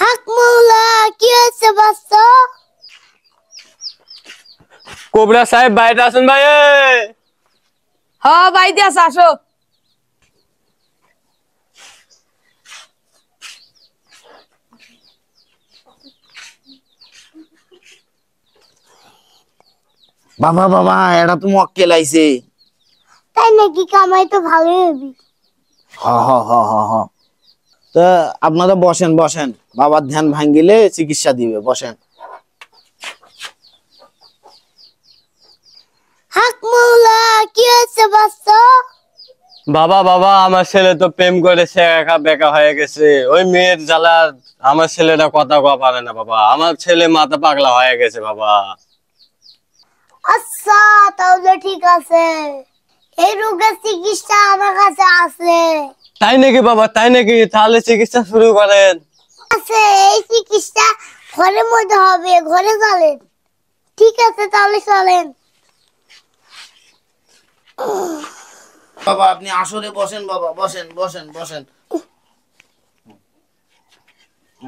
হাক মৌলা কি হয়েছে বাচ্চ? কোবরা সাহেব বাইরে আসুন ভাই। হ্যাঁ বাইতে আছে, আসো। বাবা বাবা এটা তো মক্কেল আইছে। তাই নাকি? কামাই তো ভালোই হবি। হ হ হ হ হ তা আপনারা বসেন বসেন, বাবার ধ্যান ভাঙ্গিলে চিকিৎসা দিবে, বসেন। হাক মৌলা কি হয়েছে বাচ্চ? বাবা বাবা আমার ছেলে তো প্রেম করেছে, একা বেকা হয়ে গেছে। ওই মেয়ের জ্বালা আমার ছেলেটা কথা কওয়া পারে না বাবা। আমার ছেলে মাথা পাগলা হয়ে গেছে বাবা। আচ্ছা তাহলে ঠিক আছে, এই রোগের চিকিৎসা আমার কাছে আছে। তাই নাকি বাবা? তাই নাকি? তাহলে চিকিৎসা শুরু করেন। আছে, এই চিকিৎসা ঘরের মধ্যে হবে, ঘরে চলেন। ঠিক আছে তাহলে চলেন। বাবা আপনি আসরে বসেন, বাবা বসেন বসেন বসেন।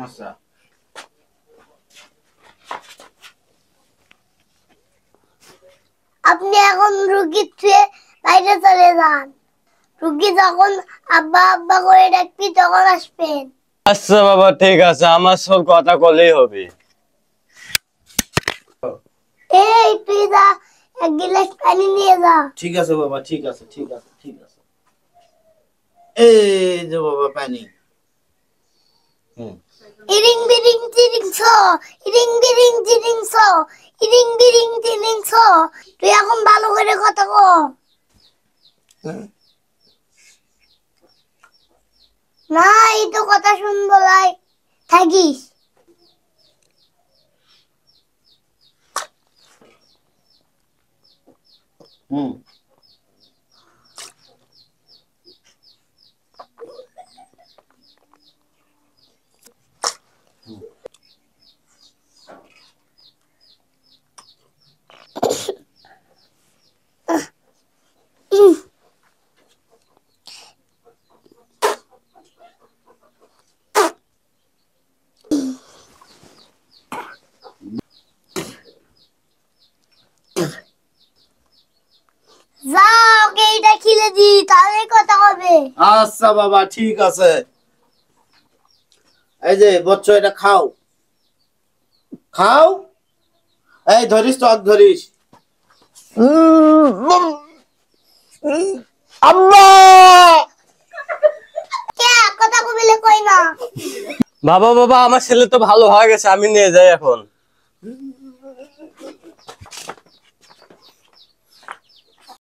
আচ্ছা আপনি এখন রুগী ছুঁয়ে বাইরে চলে যান। রুগী যখন আব্বা আব্বা করে ডাকবি তখন আসবেন। আচ্ছা বাবা ঠিক আছে, আমার সব কথা বললেই হবে। এই তুই যা, এক গিলাস পানি নিয়ে যা। ঠিক আছে বাবা, ঠিক আছে ঠিক আছে ঠিক আছে। এই যে বাবা পানি। ইরিং বিরিং চিরিং ছ, ইরিং বিরিং চিরিং ছ, ইরিং বিরিং চিরিং ছ। তুই এখন ভালো করে কথা কো। না এই তো কথা শুনবো লাই থাকিস। হুম যা ওকে এটা খিলে দি, তাহলে কথা হবে। আচ্ছা বাবা ঠিক আছে। এই যে বচ্চ এটা খাও, খাও। এই ধরিস তো, ধরিস। আম্মা কে কথা কবিলে কই না? বাবা বাবা আমার ছেলে তো ভালো হয়ে গেছে, আমি নিয়ে যাই এখন।